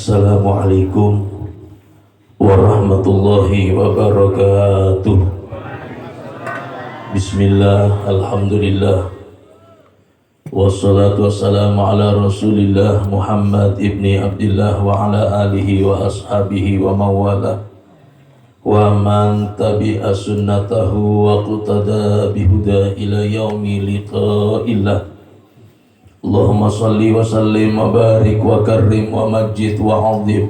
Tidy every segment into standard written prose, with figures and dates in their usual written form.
Assalamualaikum warahmatullahi wabarakatuh. Bismillah, alhamdulillah, wassalatu wassalamu ala rasulillah Muhammad ibni Abdillah wa ala alihi wa ashabihi wa mawala wa man tabi'a sunnatahu wa qutada bihuda ila yaumi liqa'illah. Allahumma salli wa sallim wa barik wa karrim wa majid wa azim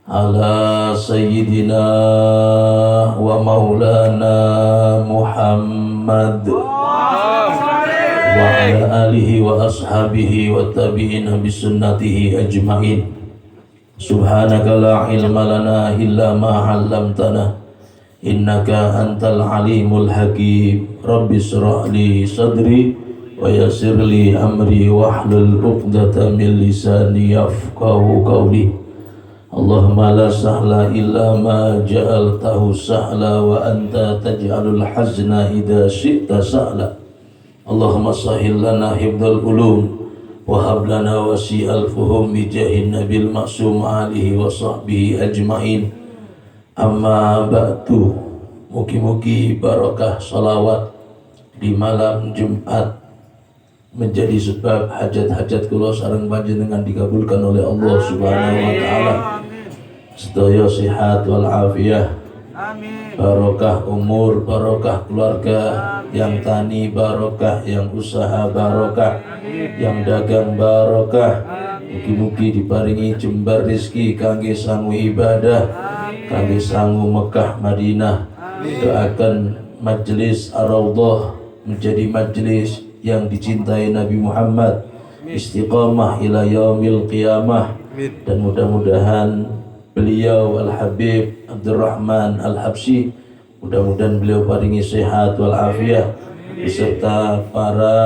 ala sayyidina wa maulana Muhammad wa ala alihi wa ashabihi wa tabi'ina bisunnatihi ajma'in. Subhanaka la ilma lana illa ma 'allamtana innaka antal alimul hakim. Rabbi shrah li sadri wa yassir li amri wahlul 'uqdatam min lisani yafqahu qawli. Allahumma la sahla illa ma ja'altahu sahla wa anta taj'alul hazna idza syi'ta sahla. Allahumma sahhil lana hifdzal ulum wa hab lana wasi'al fuhum bi jahin nabil ma'sum alihi wa sahbihi ajmain. Amma ba'du. Mugi-mugi barakah salawat di malam Jumat menjadi sebab hajat-hajat kula sareng panjenengan dikabulkan oleh Allah Subhanahu wa taala. Sedaya sehat wal afiyah. Amin. Barokah umur, barokah keluarga, yang tani barokah, yang usaha barokah, yang dagang barokah. Mugi-mugi diparingi jembar rizki kangge sangu ibadah, kangge sangu Mekah Madinah. Doakan majelis Ar-Raudhah menjadi majelis yang dicintai Nabi Muhammad, istiqamah ila yaumil qiyamah, dan mudah-mudahan beliau Al-Habib Abdurrahman Al-Habsyi, mudah-mudahan beliau paringi sehat wal afiyah beserta para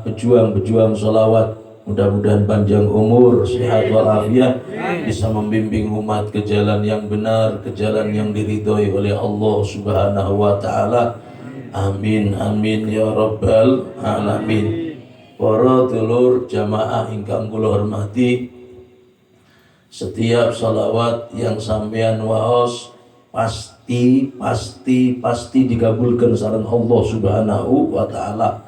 pejuang-pejuang sholawat, mudah-mudahan panjang umur, sehat wal afiyah, bisa membimbing umat ke jalan yang benar, ke jalan yang diridhoi oleh Allah Subhanahu wa taala. Amin amin ya rabbal alamin. Para dulur jamaah ingkang kula hormati, setiap salawat yang sampean waos pasti dikabulkan sareng Allah Subhanahu wa taala.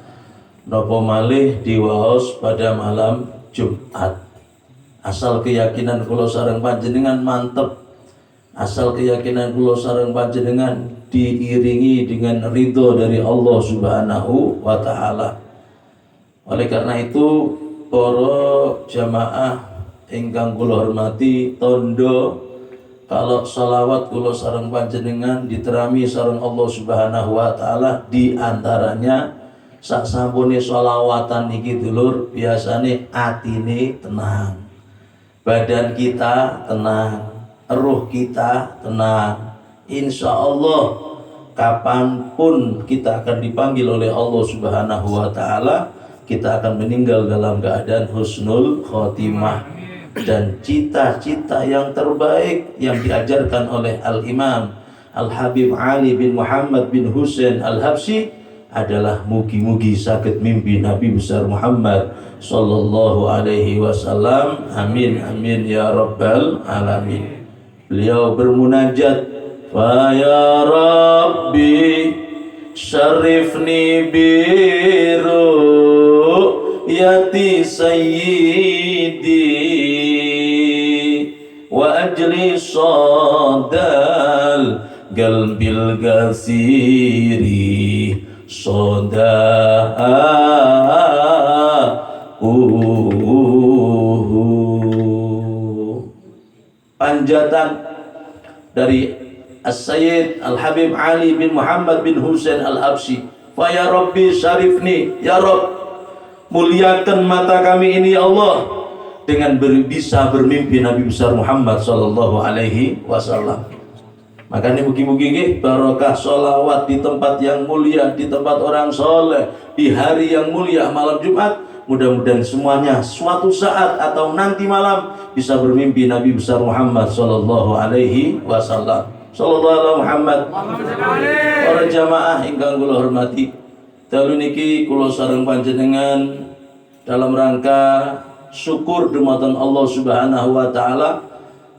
Napa malih diwaos pada malam Jumat. Asal keyakinan kula sareng panjenengan mantep. Asal keyakinan kula sareng panjenengan diiringi dengan ridho dari Allah Subhanahu wa taala. Oleh karena itu, para jamaah ingkang kula hormati, tondo kalau salawat kula sareng panjenengan diterami sareng Allah Subhanahu wa taala, di antaranya sasampune sholawatan niki dulur biasane atine tenang, badan kita tenang, ruh kita tenang. Insya Allah kapanpun kita akan dipanggil oleh Allah Subhanahu wa taala, kita akan meninggal dalam keadaan husnul khotimah dan cita-cita yang terbaik yang diajarkan oleh Al-Imam Al-Habib Ali bin Muhammad bin Husain Al-Habsyi adalah mugi-mugi sakit mimpi Nabi besar Muhammad sallallahu alaihi wasallam. Amin amin ya rabbal alamin. Beliau bermunajat, fa ya rabbi syarifni biru yati sayyidi wa ajli sadal galbil gasiri panjatan dari As-Sayyid Al-Habib Ali bin Muhammad bin Husain Al-Habsyi. Fa ya Rabbi syarifni, ya Rabb, muliakan mata kami ini ya Allah dengan bisa bermimpi Nabi besar Muhammad sallallahu alaihi wasallam. Makanya mugi-mugi barokah sholawat di tempat yang mulia, di tempat orang soleh, di hari yang mulia malam Jumat. Mudah-mudahan semuanya suatu saat atau nanti malam bisa bermimpi Nabi besar Muhammad sallallahu alaihi wasallam. Sallallahu Muhammad. Para jamaah ingkang kula hormati, dalu niki kula sareng panjenengan dalam rangka syukur dumateng Allah Subhanahu wa taala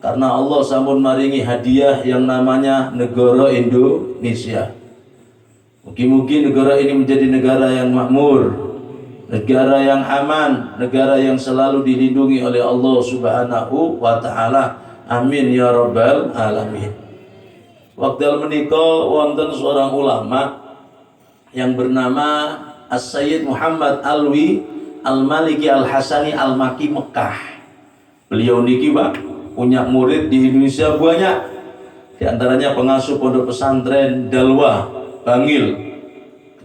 karena Allah sampun maringi hadiah yang namanya negara Indonesia. Mungkin negara ini menjadi negara yang makmur, negara yang aman, negara yang selalu dilindungi oleh Allah Subhanahu wa taala. Amin ya rabbal alamin. Wekdal menika wonten seorang ulama yang bernama As-Sayyid Muhammad Alwi Al-Maliki Al-Hasani Al-Maki Mekah. Beliau niki Pak punya murid di Indonesia banyak. Di antaranya pengasuh pondok pesantren Dalwa Bangil.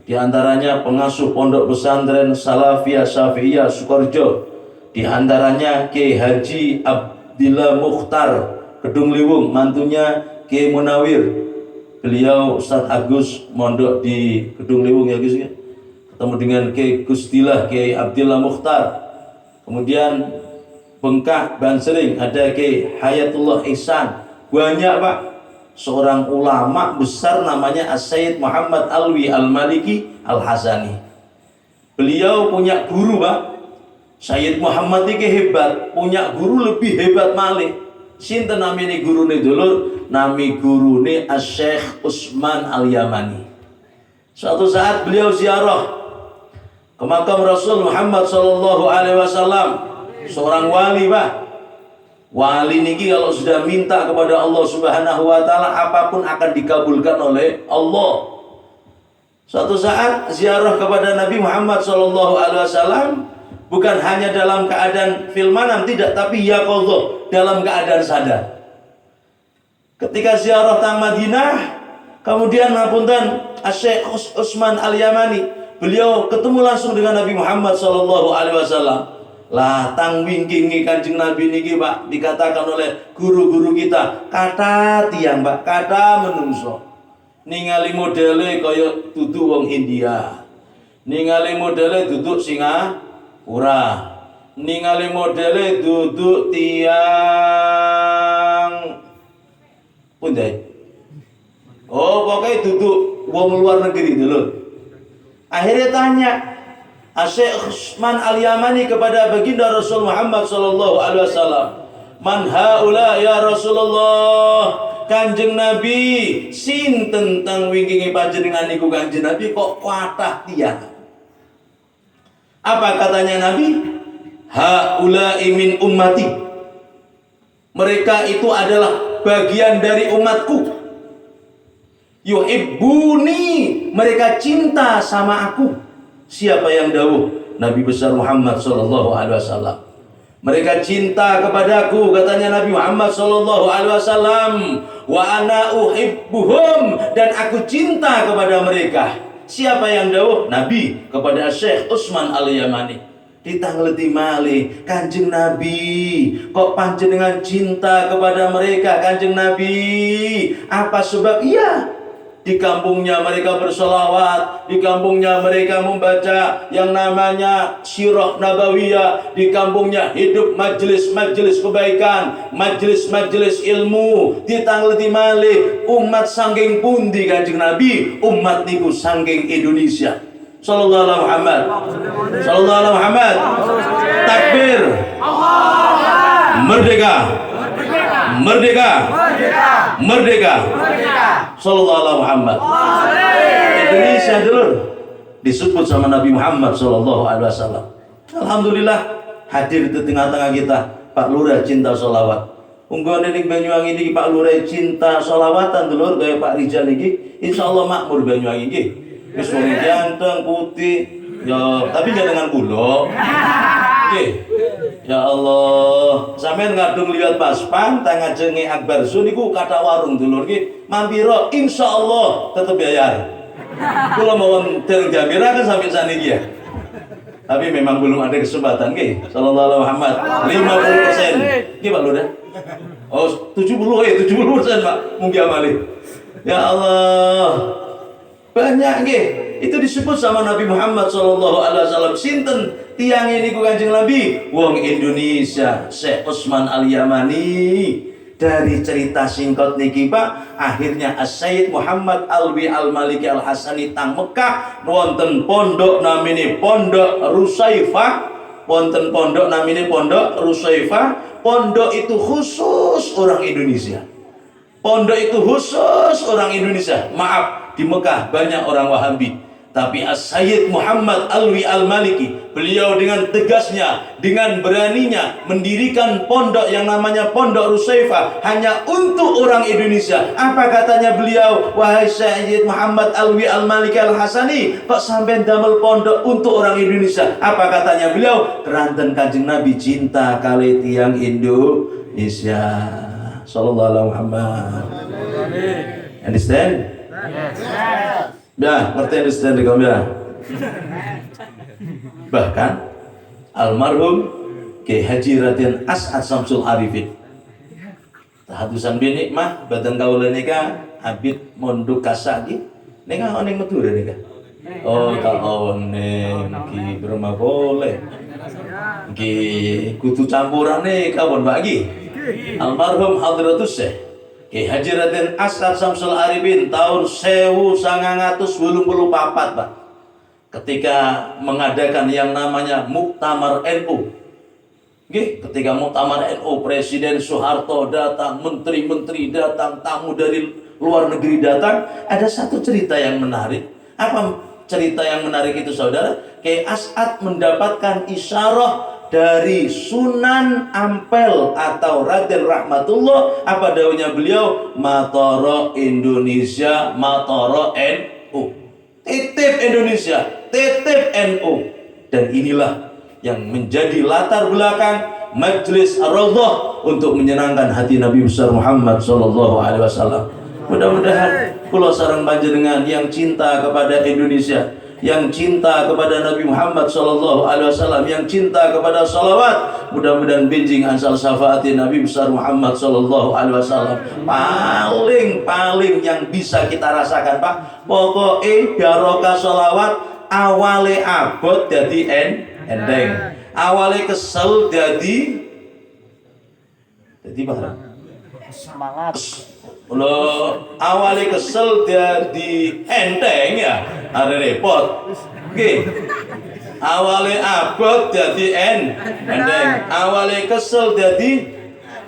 Di antaranya pengasuh pondok pesantren Salafiyah Syafi'iyah Sukoharjo. Di antaranya Kiai Haji Abdillah Mukhtar Kedung Liwung, mantunya Kiai Munawir. Beliau Ustaz Agus mondok di Kedung Liwung ya guys ya. Ketemu dengan Kiai Gustilah Kiai Abdillah Mukhtar. Kemudian Bengkah Bansering ada Kiai Hayatullah Ihsan. Banyak Pak. Seorang ulama besar namanya As-Sayyid Muhammad Alwi Al-Maliki Al-Hasani. Beliau punya guru Pak. Sayyid Muhammad ini hebat, punya guru lebih hebat malih. Sinten namine gurune dulur? Nami gurune Asy-Syaikh Utsman Al-Yamani. Suatu saat beliau ziarah ke makam Rasul Muhammad sallallahu alaihi wasallam. Seorang wali Pak. Wali niki kalau sudah minta kepada Allah Subhanahu wa taala apapun akan dikabulkan oleh Allah. Suatu saat ziarah kepada Nabi Muhammad sallallahu alaihi wasallam bukan hanya dalam keadaan fil manam tidak, tapi yaqadha, dalam keadaan sadar. Ketika ziarah tang Madinah, kemudian ngapunten Asy-Syaikh Utsman Al-Yamani, beliau ketemu langsung dengan Nabi Muhammad sallallahu alaihi wasallam. Lah tang wingkingi Kanjeng Nabi niki Pak dikatakan oleh guru-guru kita kata tiang Pak, kata menungso. Ningali modele kaya dudu wong India. Ningali modele duduk Singapura. Ningali modele duduk tiang Pundai. Oh, pokoknya duduk wong luar negeri dulu. Akhirnya tanya Asy-Syaikh Utsman Al-Yamani kepada baginda Rasul Muhammad sallallahu alaihi wasallam, "Man haula ya Rasulullah?" Kanjeng Nabi, sinten tentang wingingi panjenengan niku Kanjeng Nabi kok kuatah tiang. Apa katanya Nabi? Haula min ummati. Mereka itu adalah bagian dari umatku. Yuhibbuni, mereka cinta sama aku. Siapa yang dawuh? Nabi besar Muhammad sallallahu alaihi wasallam. Mereka cinta kepadaku, katanya Nabi Muhammad sallallahu alaihi wasallam. Wa ana uhibbuhum, dan aku cinta kepada mereka. Siapa yang dawuh? Nabi kepada Syekh Utsman Al-Yamani. Ditangleti malih, Kanjeng Nabi, kok panjenengan cinta kepada mereka Kanjeng Nabi? Apa sebab? Iya, di kampungnya mereka bersolawat, di kampungnya mereka membaca yang namanya Sirah Nabawiyah, di kampungnya hidup majelis-majelis kebaikan, majelis-majelis ilmu. Ditangleti malih, umat sangking pundi Kanjeng Nabi? Umat niku sangking Indonesia. Sallallahu alaihi Muhammad. Sallallahu alaihi Muhammad. Takbir. Merdeka. Merdeka. Merdeka. Sallallahu alaihi Muhammad. Indonesia dulu disebut sama Nabi Muhammad sallallahu alaihi wasallam. Alhamdulillah hadir di tengah-tengah kita Pak Lurah cinta sholawat. Unggone ning Banyuwangi niki Pak Lurah cinta sholawatan dulur kaya Pak Rijal niki insyaallah makmur Banyuwangi niki. Wis wong ganteng putih ya, tapi jangan kula. Nggih. Ya Allah, sampean ngadung liwat Paspan tang ngajenge Akbar Sun niku kata warung dulur nggih. Mampira insyaallah tetep bayar. Kula mawon dereng jambira kan sampai saniki ya. Tapi memang belum ada kesempatan nggih. Sallallahu alaihi Muhammad. 50%. Nggih Pak Lurah. Oh, 70% Pak. Mungkin amali. Ya Allah. Banyak nggih. Itu disebut sama Nabi Muhammad sallallahu alaihi wasallam. Sinten tiang ini ku Kanjeng Nabi? Wong Indonesia, Syekh Utsman Al-Yamani. Dari cerita singkat niki Pak, akhirnya As-Sayyid Muhammad Alwi Al-Maliki Al-Hasani tang Mekah wonten pondok namine Pondok Rusaifah. Wonten pondok namine Pondok Rusaifah. Pondok itu khusus khusus orang Indonesia. Pondok itu khusus orang Indonesia. Maaf, di Mekah banyak orang Wahabi. Tapi As-Sayyid Muhammad Alwi Al-Maliki, beliau dengan tegasnya, dengan beraninya mendirikan pondok yang namanya Pondok Rusaifah hanya untuk orang Indonesia. Apa katanya beliau? Wahai Sayyid Muhammad Alwi Al-Maliki Al-Hasani, kok sampai damel pondok untuk orang Indonesia? Apa katanya beliau? Keranten Kanjeng Nabi cinta kali tiang Indonesia. Sallallahu alaihi Muhammad. Understand? Yes. Ya, ngerti understand kamu ya. Bahkan almarhum Kiai Haji Raden As'ad Samsul Arifin tahatusan bini mah badan kaula nika abid mondok kasagi nika oning Madura nika. Oh, tak oning ki berma boleh. Ki kudu campurane kawon bagi. Almarhum Hadratus Syekh Kiai Haji Raden As'ad Samsul Arifin tahun 1984 Pak, ketika mengadakan yang namanya Muktamar NU. Ketika Muktamar NU, Presiden Soeharto datang, menteri-menteri datang, tamu dari luar negeri datang. Ada satu cerita yang menarik. Apa cerita yang menarik itu saudara? Kiai As'ad mendapatkan isyarah dari Sunan Ampel atau Raden Rahmatullah. Apa daunnya beliau? Matoro Indonesia, Matoro NU. Titip Indonesia, titip NU. Dan inilah yang menjadi latar belakang Majelis Ar-Raudhah untuk menyenangkan hati Nabi besar Muhammad sallallahu alaihi wasallam. Mudah-mudahan kula sareng panjenengan yang cinta kepada Indonesia, yang cinta kepada Nabi Muhammad sallallahu alaihi wasallam, yang cinta kepada salawat, mudah-mudahan benjing ansal syafaati Nabi besar Muhammad sallallahu alaihi wasallam. Paling yang bisa kita rasakan Pak, pokoknya barokah salawat awale abot jadi endeng, awale kesel jadi apa? Semangat. Lo awali kesel jadi enteng ya, ada repot. Awali abot jadi enteng, awali kesel jadi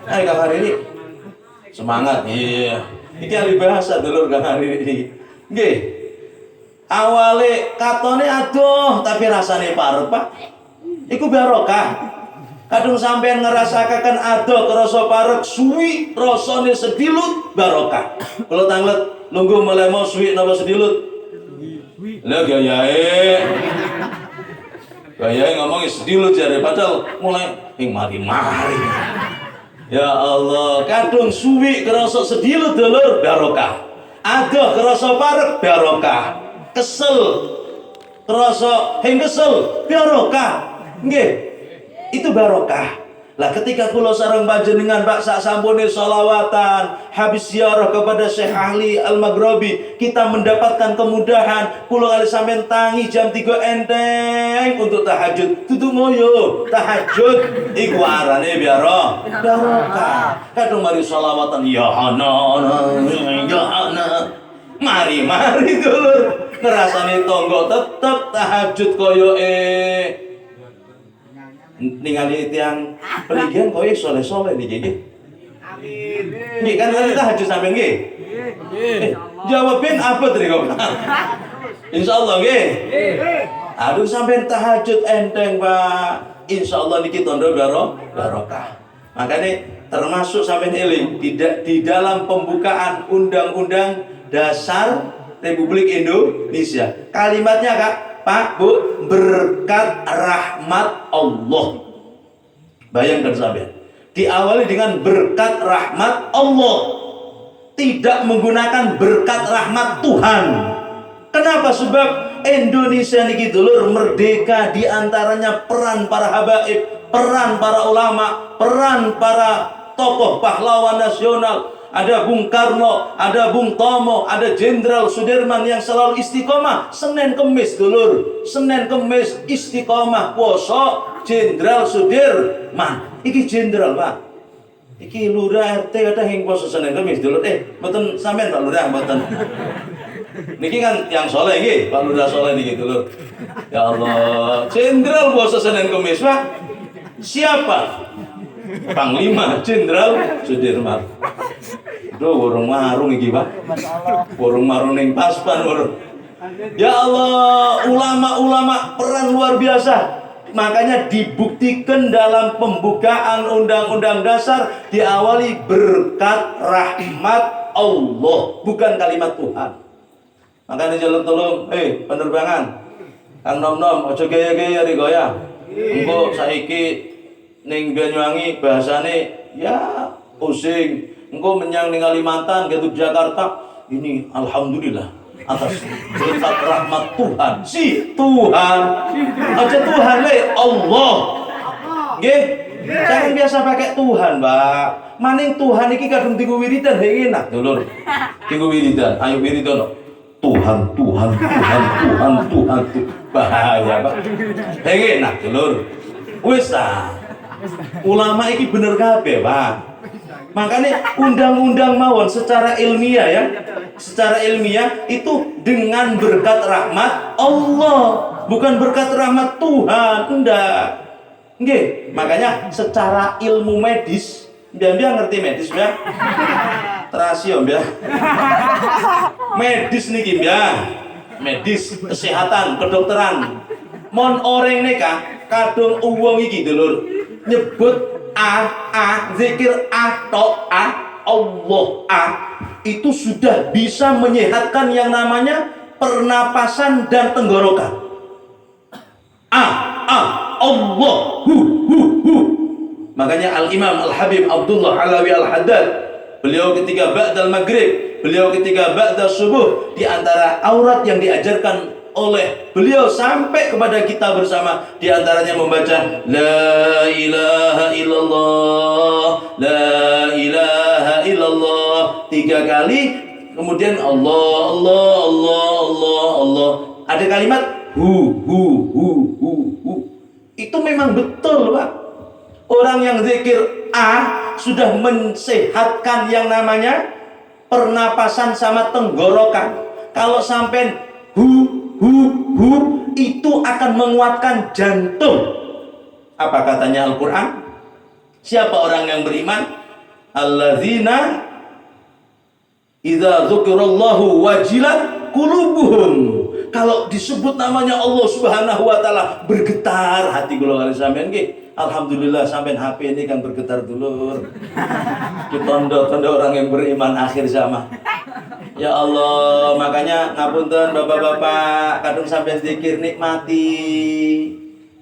Kang hari ini semangat. Iya, ini ahli bahasa dulu Kang hari ini. Awali katone aduh tapi rasane parut Pak. Iku barokah. Kadung sampean ngerasakaken ado kerasa parek suwi rasane sedilut barokah. Kalau tanglet lungguh mulai mau suwi napa sedilut? Lah gayae ngomong sedilut jare padahal mulai mari. Ya Allah, kadung suwi kerasa sedilut dulur barokah. Ado kerasa parek barokah. Kesel kerasa kesel barokah. Nggih. Itu barokah. Lah ketika kula sareng panjenengan Pak sak sampune sholawatan habis ziarah kepada Syekh Ahli Al-Maghribi, kita mendapatkan kemudahan. Kula kali sampean tangi jam 3 enteng untuk tahajud. Dudu ngoyo, tahajud iku arane barokah. Kadung mari sholawatan ya ana. Mari dulur. Ngrasani tangga tetep tahajud koyo ningali tiang peligian kowe soleh-soleh niki. Amin. Nggih kan kita hajud sampean nggih? Nggih. Jawabin apa tadi kok? Insyaallah nggih. Aduh sampean tahajud enteng Pak. Insyaallah niki tondo barokah. Makanya termasuk sampean eling di dalam pembukaan Undang-Undang Dasar Republik Indonesia. Kalimatnya Kak, Pak, Bu, berkat rahmat Allah. Bayangkan sampean. Diawali dengan berkat rahmat Allah. Tidak menggunakan berkat rahmat Tuhan. Kenapa? Sebab Indonesia niki dulur merdeka, diantaranya peran para habaib, peran para ulama, peran para tokoh pahlawan nasional. Ada Bung Karno, ada Bung Tomo, ada Jenderal Sudirman yang selalu istiqomah. Senin Kemis dulur, Senin Kemis istiqomah poso Jenderal Sudirman. Iki jenderal Pak. Iki lurah RT kata yang poso Senin Kemis dulur. Mboten sampean Pak Lurah mboten. Niki kan yang soleh nggih, Pak Lurah soleh niki dulur. Ya Allah, jenderal poso Senin Kemis Pak. Siapa? Panglima Jenderal Sudirman. Duh, warung marung iki, Pak. Warung marung ning Paspan, warung. Ya Allah, ulama-ulama peran luar biasa. Makanya dibuktikan dalam pembukaan Undang-Undang Dasar diawali berkat rahmat Allah, bukan kalimat Tuhan. Makanya jalan tolong, penerbangan, Kang Nom-nom, ojo gaya-gaya di goyang. Engko saiki ning Banyuwangi bahasane ya pusing. Engko menyang ning Kalimantan, gitu Jakarta, ini alhamdulillah atas berkat rahmat Tuhan. Si Tuhan. Aja Tuhan le, Allah. Nggih. Jangan biasa pakai Tuhan, Mbak. Maning Tuhan iki kadung tinggu wiridan enak, dulur. Tinggu wiridan, ayo wiridan. Tuhan, Tuhan, Tuhan, Tuhan, Tuhan. Bahaya, Pak. Enak, dulur. Wis ta. Ulama iki bener kabeh, Pak. Makanya undang-undang mawon secara ilmiah ya, secara ilmiah itu dengan berkat rahmat Allah, bukan berkat rahmat Tuhan, enggak. Nggih, makanya secara ilmu medis, dia ngerti medis ya? Terasium ya. Medis niki ya. Medis, kesehatan, kedokteran. Mon orang neka kadung uwong iki dulur nyebut zikir Allah itu sudah bisa menyehatkan yang namanya pernapasan dan tenggorokan. Allah hu. Makanya Al-Imam Al-Habib Abdullah Alawi Al-Haddad, beliau ketika ba'dal maghrib, beliau ketika ba'dal subuh, di antara aurat yang diajarkan oleh beliau sampai kepada kita bersama, di antaranya membaca la ilaha illallah, la ilaha illallah 3 kali, kemudian Allah. Ada kalimat hu. Itu memang betul, Pak. Orang yang zikir sudah mensehatkan yang namanya pernapasan sama tenggorokan. Kalau sampai hu itu akan menguatkan jantung. Apa katanya Al-Quran? Siapa orang yang beriman? Alladzina idza dzukirallahu wajilat qulubuhum. Kalau disebut namanya Allah Subhanahu wa taala bergetar hati kula kali sampean nggih. Alhamdulillah sampean HP ini kan bergetar dulur. Itu tanda-tanda orang yang beriman akhir zaman. Ya Allah, makanya ngapunten bapak-bapak, kadung sampai zikir nikmati.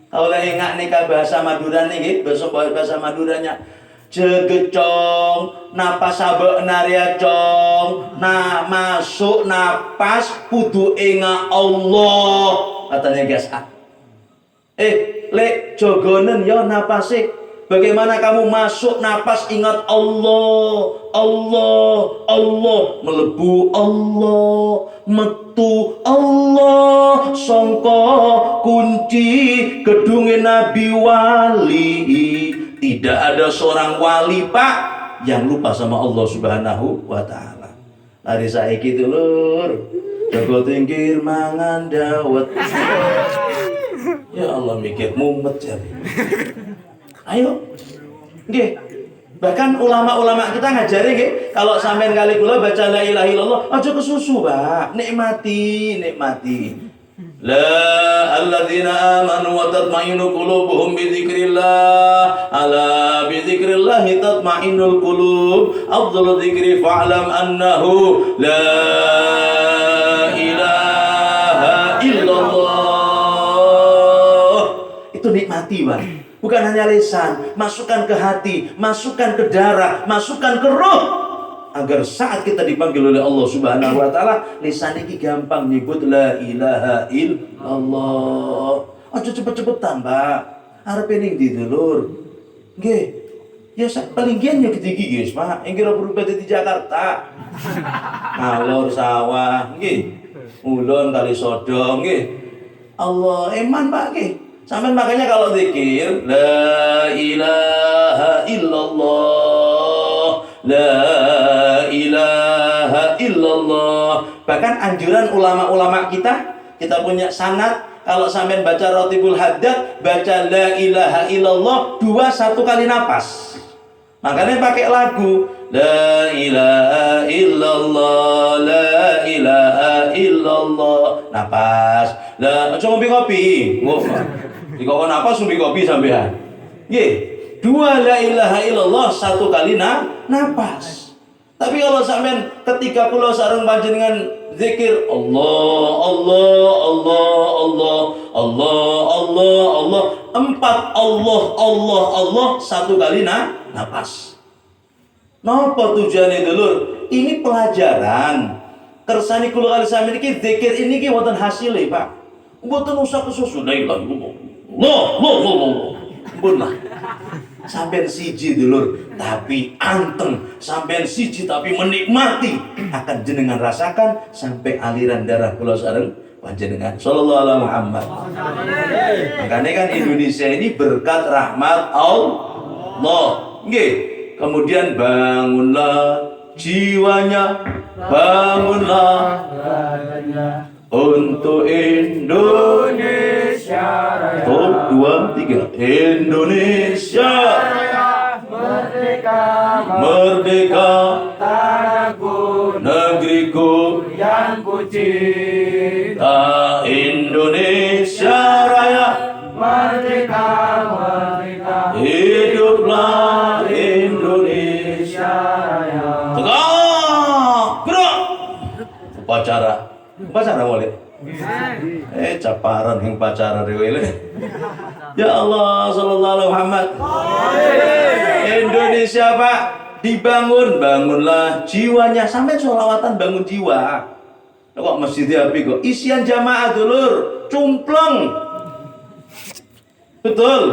Oleh ingat nikah bahasa Madura nih, besok bahasa Maduranya. Jegecong, napas sabek naria cong, masuk napas kudu ingat Allah. Katanya guys, lek jogonen yo napasik. Bagaimana kamu masuk napas ingat Allah, melebu Allah, metu Allah, songko kunci gedungin Nabi Wali. Tidak ada seorang wali, Pak, yang lupa sama Allah Subhanahu wa taala. Hari saiki dulur, jago tingkir mangan dawet. Ya Allah mikir mumet jari. Ayo, nggih. Bahkan ulama-ulama kita ngajari nggih, kalau sampean kali kula baca la ilaha illallah, aja kesusu, Pak. Nikmati. La alladzina amanu wa tatma'innu qulubuhum bi dzikrillah. Ala bi dzikrillah tatma'innul qulub. Afdhalu dzikri fa'lam annahu la ilaha illallah. Itu nikmati, Pak. Bukan hanya lisan, masukkan ke hati, masukkan ke darah, masukkan ke roh, agar saat kita dipanggil oleh Allah Subhanahu wa taala, lisan ini gampang nyebut la ilaha illallah. Aja cepet-cepetan, Pak. Arep ning ndi dulur? Nggih. Ya palinggian ya gede guys, Pak. Yang kira berubah di Jakarta. Ngalor sawah, nggih. Ulun kali sodong, nggih. Allah eman, Pak, nggih. Sampai makanya kalau zikir la ilaha illallah, la ilaha illallah. Bahkan anjuran ulama-ulama kita punya sanad, kalau sampai baca Ratibul Haddad, baca la ilaha illallah 1 kali napas. Makanya pakai lagu La ilaha illallah, la ilaha illallah. Napas. La aja ngombe kopi. Dikon napas ngombe kopi sampean. Nggih. Dua la ilaha illallah, satu kali napas. Tapi kalau sampean ketika kula sareng panjenengan zikir Allah Allah Allah Allah Allah Allah Allah, empat Allah Allah Allah, satu kali napas. Napa tujuane dulur? Ini pelajaran. Kersane kula kali sampeyan iki zikir ini ki wonten hasile, Pak. Mboten usah kesusudah ilang. Loh. Bunlah. Sampeyan siji dulur, tapi anteng. Sampeyan siji tapi menikmati. Akan jenengan rasakan sampai aliran darah kula sareng panjenengan. Sallallahu alaihi Muhammad. Makanya kan Indonesia ini berkat rahmat Allah. Nggih. Kemudian bangunlah jiwanya, bangunlah untuk Indonesia Raya. 1, 2, 3. Indonesia Raya, merdeka, merdeka, tanahku, negeriku yang ku cinta. Indonesia Raya, merdeka, merdeka, hiduplah Indonesia Raya. Tegak, gerak. Upacara boleh. Caparan yang pacaran dewe. Ya Allah, sallallahu alaihi Muhammad. Indonesia Pak, bangunlah jiwanya. Sampai sholawatan bangun jiwa. Kok masjidnya api kok isian jamaah dulur, cumpleng. Betul.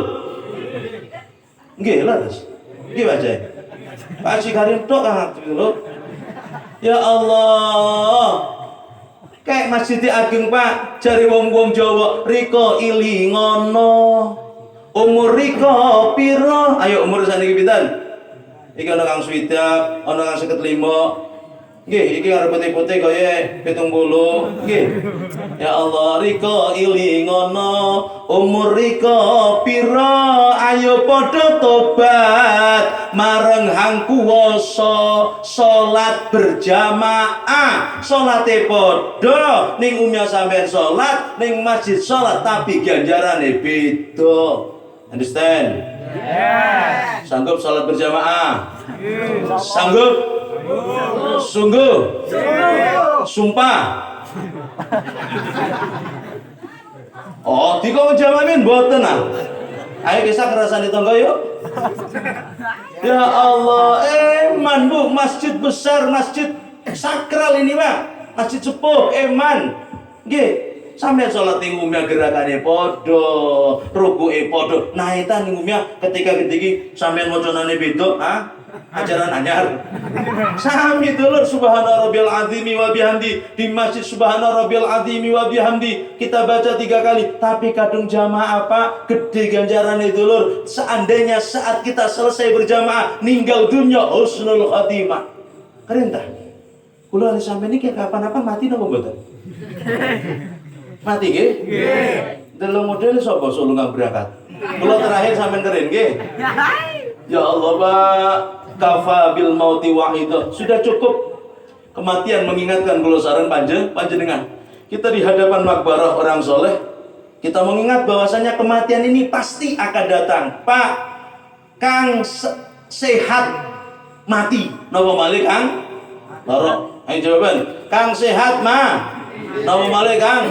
Nggih laras. Nggih baca. Pak Haji Karim tok kan dulur. Ya Allah. Kayak Masjid Ageng Pak, jari wong-wong Jawa, riko ili ngono. Umur riko piro? Ayo umur saniki pinten? Iki ana kang swidak, ana kang 55. Nggih, iki arep putih-putih kaya 70. Nggih. Ya Allah, riko ili ngono. Umur riko piro? Ayo padha tobat mareng hang kuwasa, salat berjamaah. Salate padha ning umya sampean salat, ning masjid salat tapi ganjarane beda. Understand? Yes. Sanggup salat berjamaah? Sanggup? Sungguh? Sumpah? Oh, dikon jawamin mboten ah. Ayo kisah kerasan di tangga yuk. Ya Allah, eman Bu, masjid besar, masjid sakral ini Pak. Masjid sepuh, eman. Nggih, sampeyan salat ning umumnya gerakane padha, rukuke padha. Nah, eta ning umumnya ketika sampeyan macanane beda, ajaran anyar. Sami dulur, subhana rabbiyal azimi wa bihamdi. Di masjid subhana rabbiyal azimi wa bihamdi kita baca 3 kali, tapi kadung jamaah Pak, gede ganjarane dulur. Seandainya saat kita selesai berjamaah ninggal dunia husnul khatimah. Keren tah? Kula sampe niki kapan-kapan mati napa mboten? Mati nggih? Nggih. Delok model sapa sulungan berangkat. Kula terakhir sampean keren nggih? Ya Allah Pak, kafa bil mauti wahidah. Sudah cukup kematian mengingatkan kula sareng panjenengan. Kita di hadapan makbarah orang soleh, kita mengingat bahwasanya kematian ini pasti akan datang. Pak, Kang sehat mati, napa malih Kang? Loro. Ayo jawaban. Kang sehat napa malih Kang?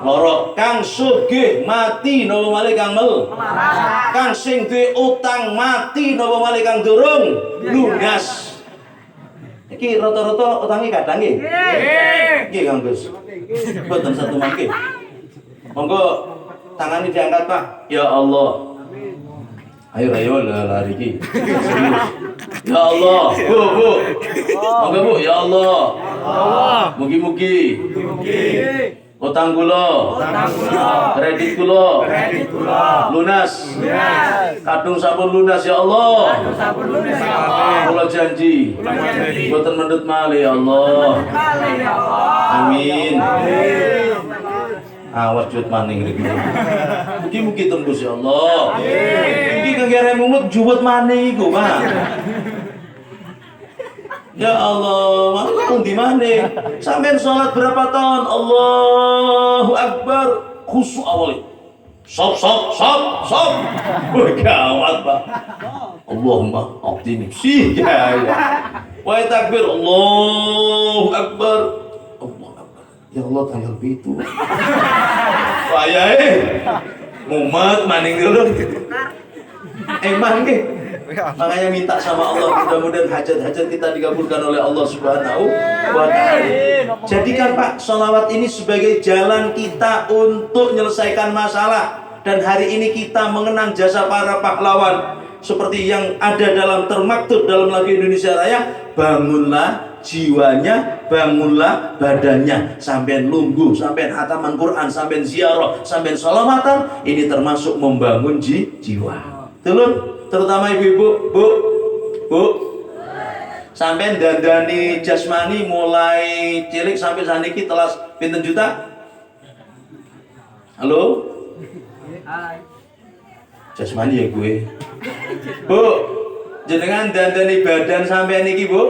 Loro. Kang sugih mati, napa malih Kang mel? Kang sing duwe utang mati, napa malih Kang durung lunas. Iki rata-rata utange kadang nggih. Nggih Kang Gus. Boten satu mangke. Monggo tangannya diangkat Pak. Ya Allah. Ayo lari iki. Ya Allah. Bu. Monggo Bu, ya Allah. Mugi-mugi. Utang kula, kredit kula, lunas. Kadung sampun lunas ya Allah. Kula janji, boten mendhet malih ya Allah. Amin. Awas jut maning iki. Mugi-mugi tembus ya Allah. Amin. Iki kengere mumut juwet maning iku, Pak. Ya Allah, mau di mana? Sampai sholat berapa tahun? Allahu Akbar, khusyuk awalnya. Sop. Wah, gawat, Pak. Allahumma optimis. Ya. Wahai takbir, Allahu Akbar. Allahu Akbar. Ya Allah, tanggal itu. Saya mumet maning dulu. Emang nih. Makanya minta sama Allah, mudah-mudahan hajat-hajat kita dikabulkan oleh Allah Subhanahu wa ta'ala. Jadikan Pak sholawat ini sebagai jalan kita untuk menyelesaikan masalah. Dan hari ini kita mengenang jasa para pahlawan, seperti yang ada dalam termaktub dalam lagu Indonesia Raya. Bangunlah jiwanya, bangunlah badannya. Sampai lungguh, sampai hataman Quran, sampai ziarah, sampai sholawatan. Ini termasuk membangun jiwa. Telur. Terutama ibu-ibu, bu, sampai dandani jasmani mulai cilik sampai saniki telas pinten juta? Halo? Jasmani ya gue. Bu, jenengan dandani badan sampai niki bu,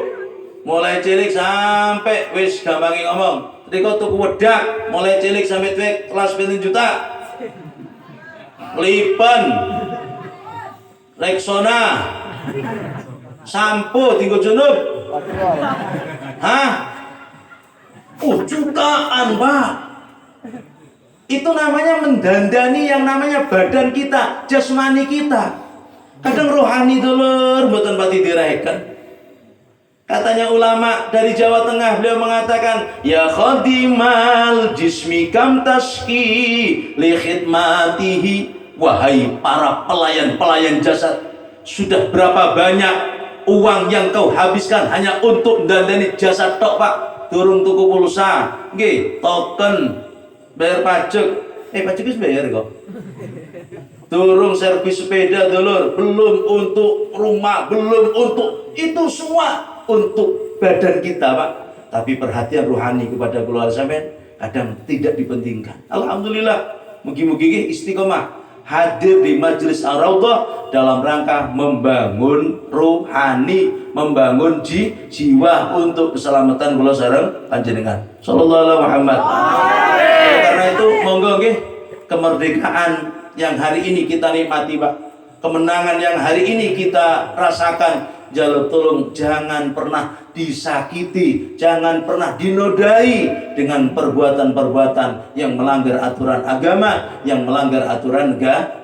mulai cilik sampai wis gampangi ngomong. Riko tuku wedak, mulai cilik sampai tuwek telas pinten juta? Lipen. Rexona, sampo tinggal junub, hah? Jutaan Pak. Itu namanya mendandani yang namanya badan kita, jasmani kita. Kadang rohani dulur, mboten pati direken. Katanya ulama dari Jawa Tengah, beliau mengatakan, ya khadimal jismi kam taski li khidmatihi. Wahai para pelayan-pelayan jasad, sudah berapa banyak uang yang kau habiskan hanya untuk dandani jasad tok Pak? Durung tuku pulsa, nggih, token, bayar pajak. Pajak wis bayar kok. Durung servis sepeda dulur, belum untuk rumah, belum untuk itu semua untuk badan kita Pak. Tapi perhatian rohani kepada keluarga sampean kadang tidak dipentingkan. Alhamdulillah, mugi-mugi istiqomah hadir di Majelis Ar-Raudhah dalam rangka membangun rohani, membangun jiwa untuk keselamatan kula sareng panjenengan. Sallallahu alaihi Muhammad. Karena itu monggo nggih, kemerdekaan yang hari ini kita nikmati Pak, kemenangan yang hari ini kita rasakan, jalur tolong jangan pernah disakiti, jangan pernah dinodai dengan perbuatan-perbuatan yang melanggar aturan agama, yang melanggar aturan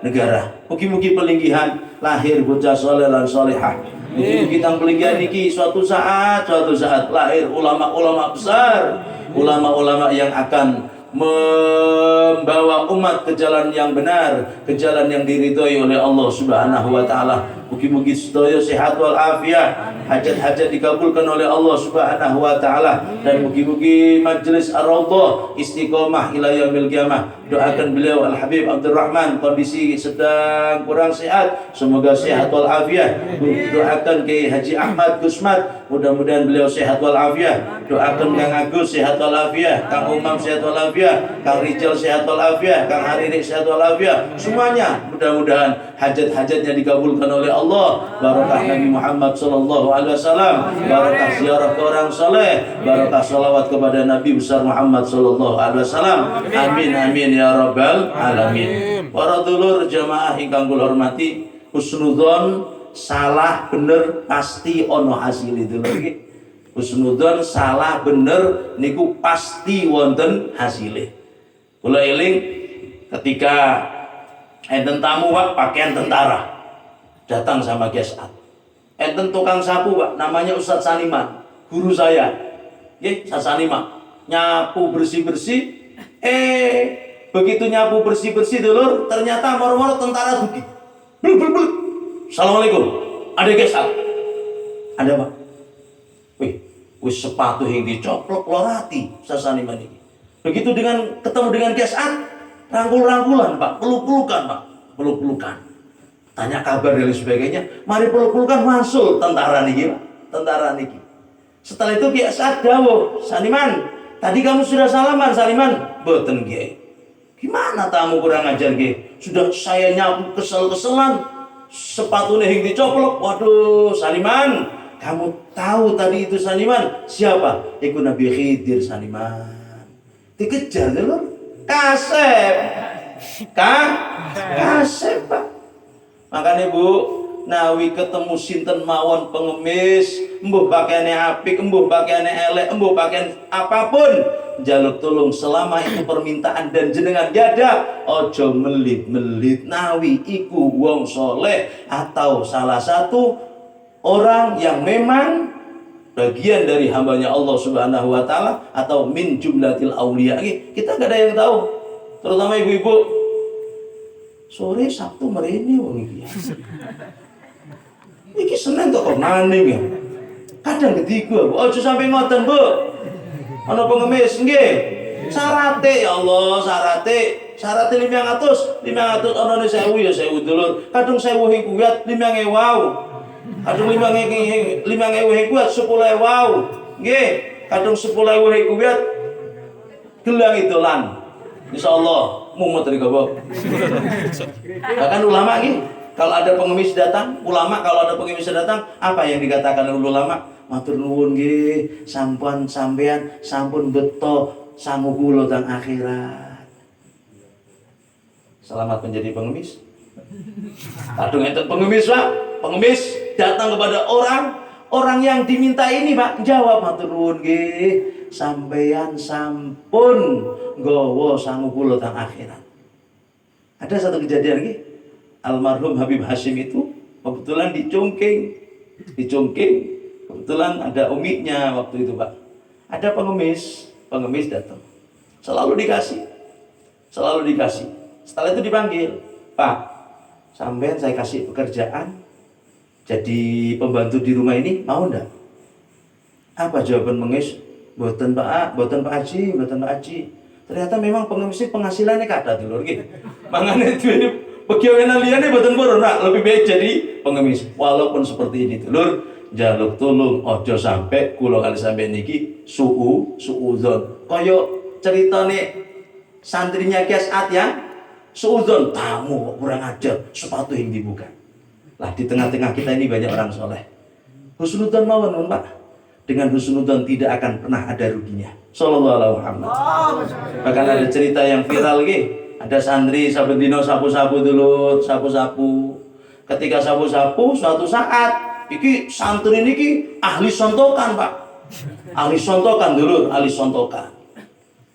negara. Mugi-mugi pelinggihan lahir bocah soleh lan solehah. Mugi-mugi tang pelinggihan niki suatu saat lahir ulama-ulama besar, ulama-ulama yang akan membawa umat ke jalan yang benar, ke jalan yang diridhoi oleh Allah Subhanahu wa taala. Mugi-mugi sedaya sehat wal afiat, hajat-hajat dikabulkan oleh Allah Subhanahu wa taala, dan mugi-mugi Majelis Ar-Raudhah istiqomah ila yaumil qiyamah. Doakan beliau Al Habib Abdul Rahman, kondisi sedang kurang sehat, semoga sehat wal afiat. Doakan Kiai Haji Ahmad Gusmat, mudah-mudahan beliau sehat wal afiat. Doakan Kang Agus sehat wal afiat, Kang Umam sehat wal afiat, Kang Rijal sehat wal afiat, Kang Haririk sehat wal afiat. Semuanya mudah-mudahan hajat-hajatnya dikabulkan oleh Allah. Barakah Nabi Muhammad sallallahu alaihi wasallam, barakah ziarah ke orang saleh, barakah salawat kepada Nabi besar Muhammad sallallahu alaihi wasallam. Amin amin ya rabbal alamin. Para dulur jamaah ingkang kula hormati, husnudzon salah bener pasti ono hasil itu lagi. Husnudzon salah bener niku pasti wonten hasilnya. Kula eling ketika enten tamu Pak pakaian tentara datang sama Gesat. Enten tukang sapu Pak, namanya Ustadz Saniman, guru saya. Ustadz Saniman nyapu bersih-bersih. Begitu nyapu bersih-bersih dulur, ternyata moro-moro tentara duki. Bul. Assalamualaikum. Ada Gesat? Ada Pak. Wis sepatu yang dicoplok lorati Ustadz Saniman ini. Begitu ketemu dengan Gesat, rangkul-rangkulan Pak, peluk-pelukan Pak, peluk-pelukan. Tanya kabar dan sebagainya. Mari peluk-pelukan masuk tentara niki, Pak. Tentara niki. Setelah itu Kiai Saad dawuh, Saniman, tadi kamu sudah salaman, Saniman? Boten Kiai. Gimana tamu kurang ajar ge? Sudah saya nyapu kesel-keselan, sepatunya yang dicoplok. Waduh, Saniman, kamu tahu tadi itu Saniman siapa? Itu Nabi Khidir Saniman. Dikejar dulu, kasep, kasep Pak. Makanya Bu, nawi ketemu sinten mawon pengemis, embuh pakaiannya apik, embuh pakaiannya elek, embuh pakaian apapun, jaluk tolong selama itu permintaan dan jenengan gada, ojo melit-melit nawi iku wong soleh atau salah satu orang yang memang bagian dari hambanya Allah Subhanahu wa Ta'ala atau min jumlatil auliya. Kita gak ada yang tahu, terutama ibu-ibu. Sore Sabtu merene wong iki. Iki Senin kok maning ya. Kadang ketiga, ojo sampai ngoten, Bu. Ana pengemis nggih. Syarate ya Allah, syarate 500 ana 1000 ya 1000 dulur. Kadung 1000 iku kuat 5000 wau. Kadung 5000 iku kuat 10000 wau. Nggih, kadung 10000 iku kuat gelang idolan. Insyaallah mumet dari gobok. Bahkan ulama nih, kalau ada pengemis datang, ulama kalau ada pengemis datang, apa yang dikatakan oleh ulama? Matur nuwun nggih, sampun sampean sampun beto sangu kula teng akhirat. Selamat menjadi pengemis. Kadung enten pengemis, Pak. Pengemis datang kepada orang yang diminta ini, Pak, jawab matur nuwun nggih, sampeyan sampun nggawa sangu kula teng akhirat. Ada satu kejadian lagi, almarhum Habib Hashim itu kebetulan dicungking, kebetulan ada uminya waktu itu, Pak. Ada pengemis datang, selalu dikasih. Setelah itu dipanggil, Pak, sampean saya kasih pekerjaan jadi pembantu di rumah ini, mau ndak? Apa jawaban pengemis? Boten Pak Haji. Ternyata memang pengemis penghasilannya kada dulur nggih. Mangane duwe pegawai liyane boten purun, Pak. Lebih baik jadi pengemis. Walaupun seperti ini dulur, jaluk tulung ojo sampai kula kali sampeyan niki suudzon. Kaya ceritane santrinya Kias At ya, suudzon tamu kurang ajar, sepatu yang dibuka. Lah di tengah-tengah kita ini banyak orang soleh. Husnudzon mawon, Pak. Dengan husnudzon tidak akan pernah ada ruginya. Sallallahu alaihi Muhammad. Bahkan ada cerita yang viral lagi. Ada santri sabendino sapu-sapu dulu, sapu-sapu. Ketika sapu-sapu suatu saat, iki santri niki ahli sontokan, Pak. Ahli sontokan.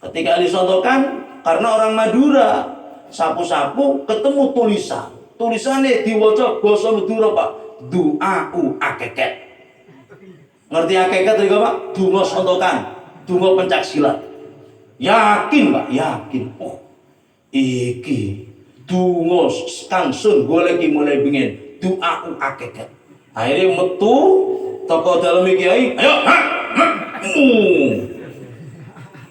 Ketika ahli sontokan, karena orang Madura, sapu-sapu ketemu tulisan. Tulisannya diwaca basa Madura, Pak. Du'au akeket. Ngerti akeket juga, Pak? Dungo sontokan, dungo pencak silat. Yakin, Pak, yakin. Oh, iki dungo kang sun golek mulai bingen. Du'au akeket. Akhirnya metu toko dalam kiai, ayo,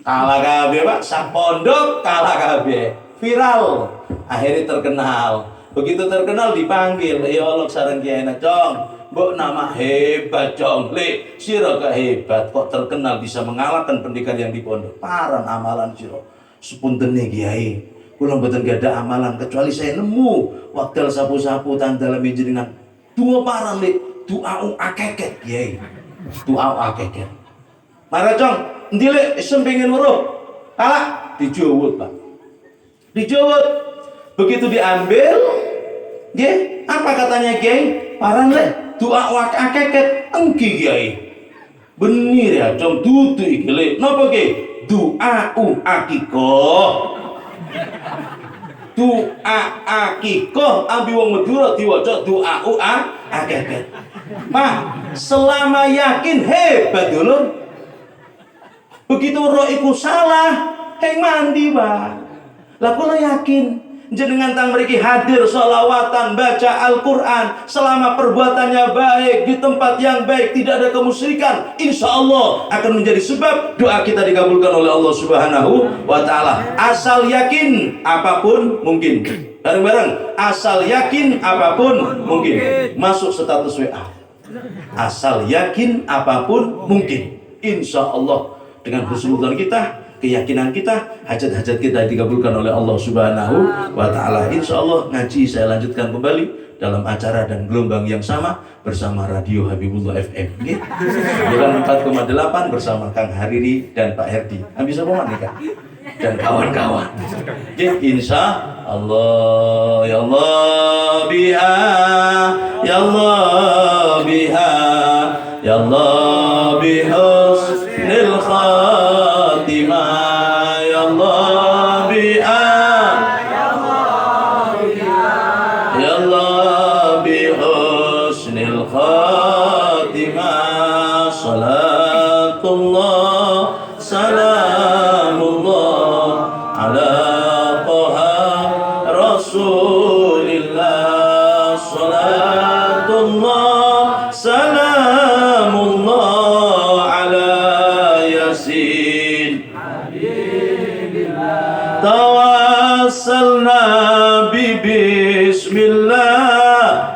kalah kabeh, Pak. Sak pondok kalah kabeh. Viral. Akhirnya terkenal. Begitu terkenal dipanggil, ya Allah sareng kiai Cong. Mbok nama hebat Cong, le sira hebat kok terkenal bisa mengalahkan pendekar yang di pondok. Paran amalan sira. Sepuntene kiai, kula mboten gadah amalan kecuali saya nemu wekdal sapu-sapu tandal jenengan. Dua paran le, du'au akeket kiai. Du'au akeket. Mara Cong, endi le isem pengen weruh? Kalah dijawut, Pak. Dijawut. Begitu diambil, nggih, apa katanya kiai? Paran le doa wak akeket engki kiai. Bener ya, Cong dudu iki le. Napa ki? Du'au akikoh. Doa akikoh ambi wong Madura diwaca du'au akeket. Pak, selama yakin hebat dulu. Begitu roh iku salah, heng mandi, Pak. Lah kula yakin jenengan tang mriki hadir sholawatan baca Al-Quran selama perbuatannya baik di tempat yang baik, tidak ada kemusyrikan, insya Allah akan menjadi sebab doa kita dikabulkan oleh Allah Subhanahu wa Ta'ala. Asal yakin apapun mungkin. Bareng-bareng, asal yakin apapun mungkin. Masuk status WA, asal yakin apapun mungkin. Insya Allah dengan husnudzon kita keyakinan kita, hajat-hajat kita dikabulkan oleh Allah Subhanahu wa Ta'ala. Insya Allah ngaji saya lanjutkan kembali dalam acara dan gelombang yang sama bersama Radio Habibullah FM. Jalan 4,8 bersama Kang Hariri dan Pak Herdi. Habis apa nih Kak? Dan kawan-kawan. Insya Allah, ya Allah biha, ya Allah biha, ya Allah bihusnil khatimah, ya Allah biha, ya Allah bihusnil khatimah. Salatullah, salamullah ala Rasulillah. Salatullah, salamullah ala Yasin tawassalna bi bismillah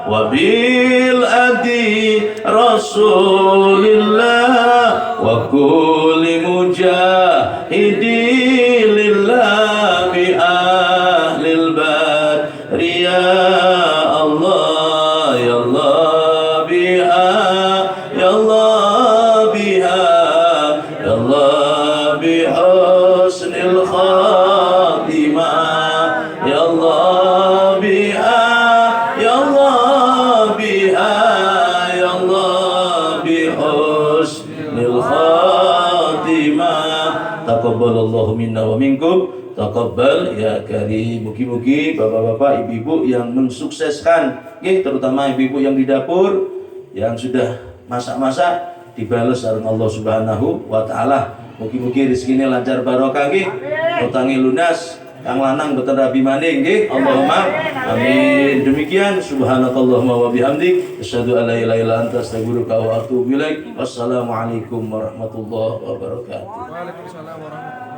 wa bil adi Rasulillah wa kulli mujahidi lillah bi ahlil badri. Ya Allah, ya Allah biha, ya Allah biha, ya Allah bihusnil khatimah, ya Allah biha, ya Allah biha, ya Allah bihusnil khatimah. Taqabbalallahu minna wa minkum. Taqabbal ya karim. Mugi-mugi bapak-bapak, ibu-ibu yang mensukseskan, terutama ibu-ibu yang di dapur yang sudah masak-masak dibalas oleh Allah Subhanahu wa Ta'ala. Mugi-mugi rezekinya lancar barokah nggih, utange lunas, kang lanang boten rabi maning nggih. Allahumma amin. Demikian subhanakallahumma wa bihamdik asyhadu an la ilaha illa anta astaghfiruka wa atubu ilaik. Wassalamualaikum warahmatullahi wabarakatuh. Waalaikumsalam warahmatullahi wabarakatuh.